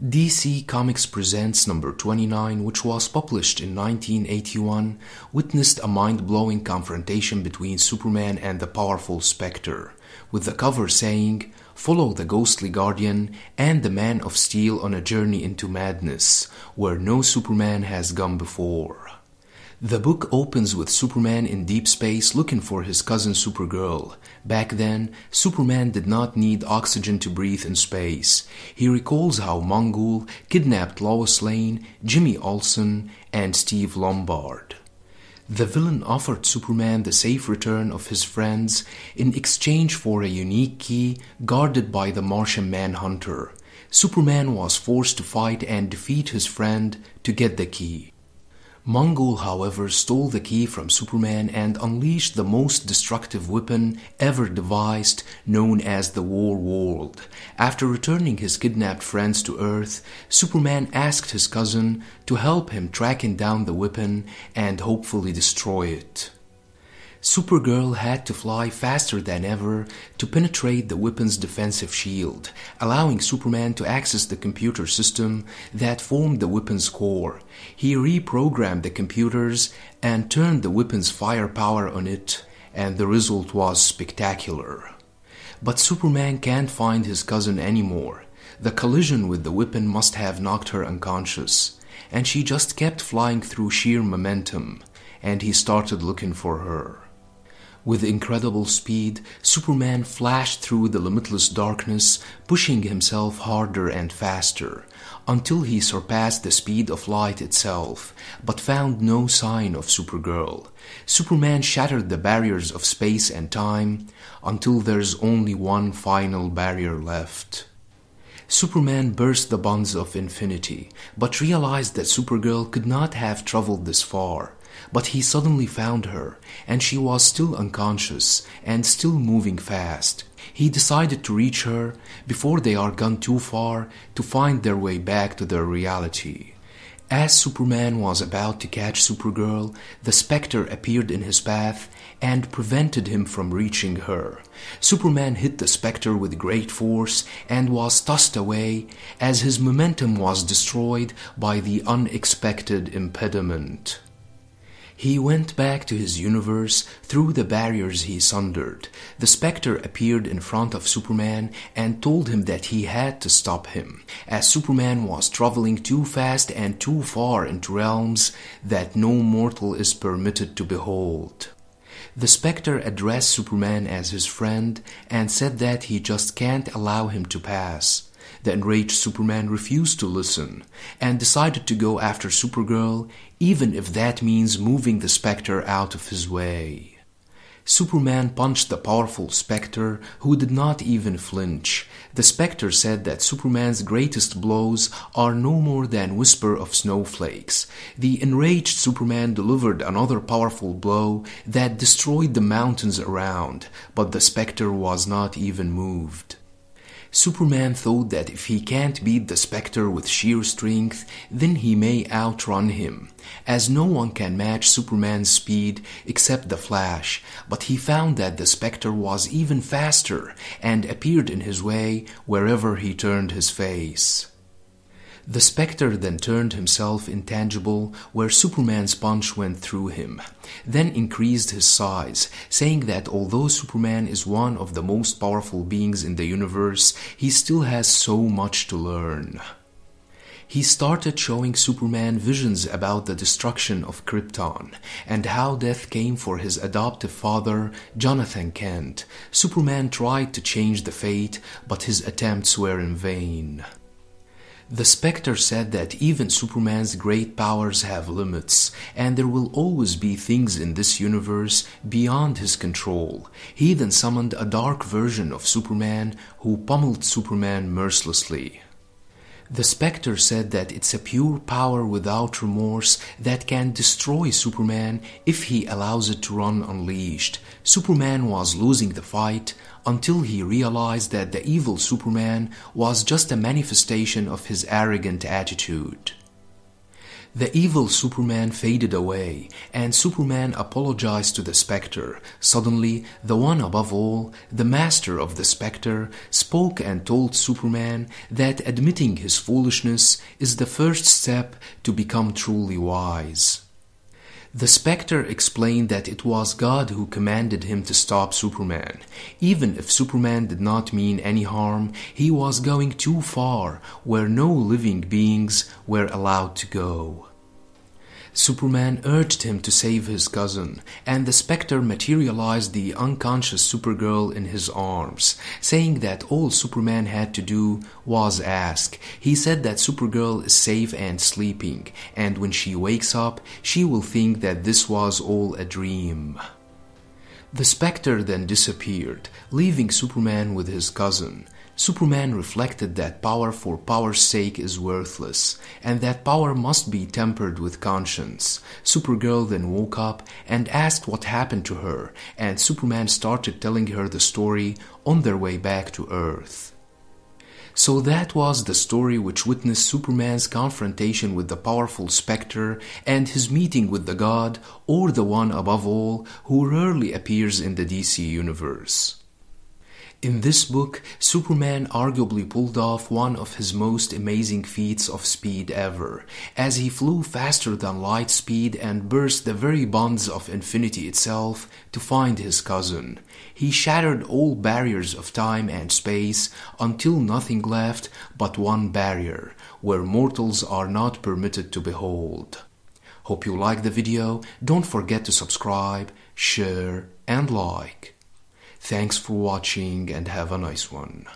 DC Comics Presents number 29, which was published in 1981, witnessed a mind-blowing confrontation between Superman and the powerful Spectre, with the cover saying, "Follow the ghostly Guardian and the Man of Steel on a journey into madness, where no Superman has gone before." The book opens with Superman in deep space looking for his cousin Supergirl. Back then, Superman did not need oxygen to breathe in space. He recalls how Mongul kidnapped Lois Lane, Jimmy Olsen, and Steve Lombard. The villain offered Superman the safe return of his friends in exchange for a unique key guarded by the Martian Manhunter. Superman was forced to fight and defeat his friend to get the key. Mongul, however, stole the key from Superman and unleashed the most destructive weapon ever devised, known as the War World. After returning his kidnapped friends to Earth, Superman asked his cousin to help him tracking down the weapon and hopefully destroy it. Supergirl had to fly faster than ever to penetrate the weapon's defensive shield, allowing Superman to access the computer system that formed the weapon's core. He reprogrammed the computers and turned the weapon's firepower on it, and the result was spectacular. But Superman can't find his cousin anymore. The collision with the weapon must have knocked her unconscious, and she just kept flying through sheer momentum, and he started looking for her. With incredible speed, Superman flashed through the limitless darkness, pushing himself harder and faster, until he surpassed the speed of light itself, but found no sign of Supergirl. Superman shattered the barriers of space and time, until there's only one final barrier left. Superman burst the bonds of infinity, but realized that Supergirl could not have traveled this far. But he suddenly found her, and she was still unconscious and still moving fast. He decided to reach her before they are gone too far to find their way back to their reality. As Superman was about to catch Supergirl, the Spectre appeared in his path and prevented him from reaching her. Superman hit the Spectre with great force and was tossed away as his momentum was destroyed by the unexpected impediment. He went back to his universe through the barriers he sundered. The Spectre appeared in front of Superman and told him that he had to stop him, as Superman was traveling too fast and too far into realms that no mortal is permitted to behold. The Spectre addressed Superman as his friend and said that he just can't allow him to pass. The enraged Superman refused to listen and decided to go after Supergirl, even if that means moving the Spectre out of his way. Superman punched the powerful Spectre, who did not even flinch. The Spectre said that Superman's greatest blows are no more than whisper of snowflakes. The enraged Superman delivered another powerful blow that destroyed the mountains around, but the Spectre was not even moved. Superman thought that if he can't beat the Spectre with sheer strength, then he may outrun him, as no one can match Superman's speed except the Flash, but he found that the Spectre was even faster and appeared in his way wherever he turned his face. The Spectre then turned himself intangible where Superman's punch went through him, then increased his size, saying that although Superman is one of the most powerful beings in the universe, he still has so much to learn. He started showing Superman visions about the destruction of Krypton and how death came for his adoptive father, Jonathan Kent. Superman tried to change the fate, but his attempts were in vain. The Spectre said that even Superman's great powers have limits, and there will always be things in this universe beyond his control. He then summoned a dark version of Superman who pummeled Superman mercilessly. The Spectre said that it's a pure power without remorse that can destroy Superman if he allows it to run unleashed. Superman was losing the fight until he realized that the evil Superman was just a manifestation of his arrogant attitude. The evil Superman faded away, and Superman apologized to the Spectre. Suddenly, the one above all, the master of the Spectre, spoke and told Superman that admitting his foolishness is the first step to become truly wise. The Spectre explained that it was God who commanded him to stop Superman. Even if Superman did not mean any harm, he was going too far, where no living beings were allowed to go. Superman urged him to save his cousin, and the Spectre materialized the unconscious Supergirl in his arms, saying that all Superman had to do was ask. He said that Supergirl is safe and sleeping, and when she wakes up, she will think that this was all a dream. The Spectre then disappeared, leaving Superman with his cousin. Superman reflected that power for power's sake is worthless, and that power must be tempered with conscience. Supergirl then woke up and asked what happened to her, and Superman started telling her the story on their way back to Earth. So that was the story which witnessed Superman's confrontation with the powerful Spectre and his meeting with the God, or the one above all, who rarely appears in the DC universe. In this book, Superman arguably pulled off one of his most amazing feats of speed ever, as he flew faster than light speed and burst the very bonds of infinity itself to find his cousin. He shattered all barriers of time and space until nothing left but one barrier, where mortals are not permitted to behold. Hope you liked the video. Don't forget to subscribe, share, and like. Thanks for watching and have a nice one.